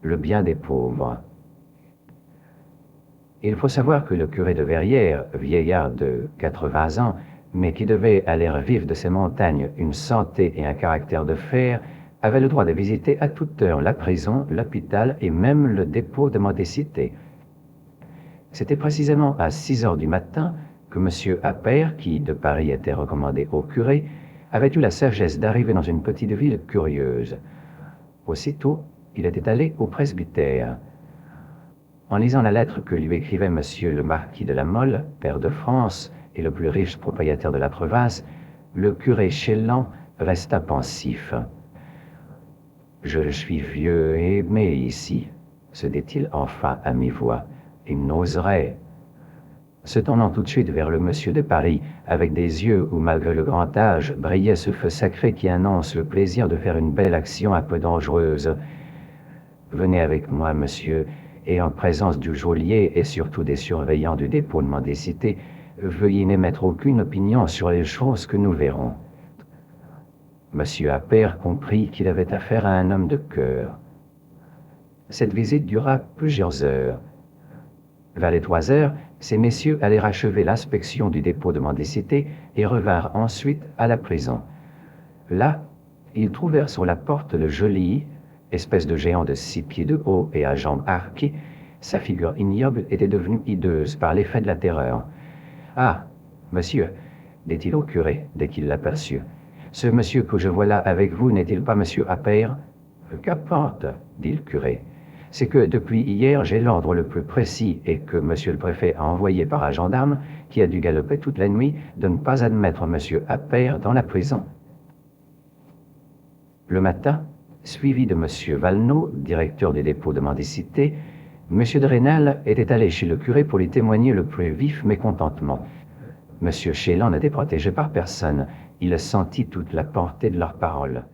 le bien des pauvres. Il faut savoir que le curé de Verrières, vieillard de 80 ans, mais qui devait à l'air vif de ces montagnes une santé et un caractère de fer, avait le droit de visiter à toute heure la prison, l'hôpital et même le dépôt de mendicité. C'était précisément à 6 heures du matin que M. Appert, qui de Paris était recommandé au curé, avait eu la sagesse d'arriver dans une petite ville curieuse. Aussitôt, il était allé au presbytère. En lisant la lettre que lui écrivait M. le marquis de la Mole, pair de France et le plus riche propriétaire de la province, le curé Chélan resta pensif. « Je suis vieux et aimé ici », se dit-il enfin à mi-voix, « et n'oserait. » Se tournant tout de suite vers le monsieur de Paris, avec des yeux où, malgré le grand âge, brillait ce feu sacré qui annonce le plaisir de faire une belle action un peu dangereuse. « Venez avec moi, monsieur, et en présence du geôlier et surtout des surveillants du dépôt de mendicité, veuillez n'émettre aucune opinion sur les choses que nous verrons. » Monsieur Appert comprit qu'il avait affaire à un homme de cœur. Cette visite dura plusieurs heures. Vers les 3 heures, ces messieurs allèrent achever l'inspection du dépôt de mendicité et revinrent ensuite à la prison. Là, ils trouvèrent sur la porte le geôlier, espèce de géant de 6 pieds de haut et à jambes arquées. Sa figure ignoble était devenue hideuse par l'effet de la terreur. « Ah, monsieur, dit-il au curé dès qu'il l'aperçut, ce monsieur que je vois là avec vous n'est-il pas monsieur Appert ? » « Qu'importe, dit le curé. C'est que depuis hier j'ai l'ordre le plus précis et que monsieur le préfet a envoyé par un gendarme qui a dû galoper toute la nuit de ne pas admettre monsieur Appert dans la prison. » Le matin, suivi de monsieur Valenod, directeur des dépôts de mendicité, monsieur de Rênal était allé chez le curé pour lui témoigner le plus vif mécontentement. Monsieur Chélan n'était protégé par personne. Il sentit toute la portée de leurs paroles.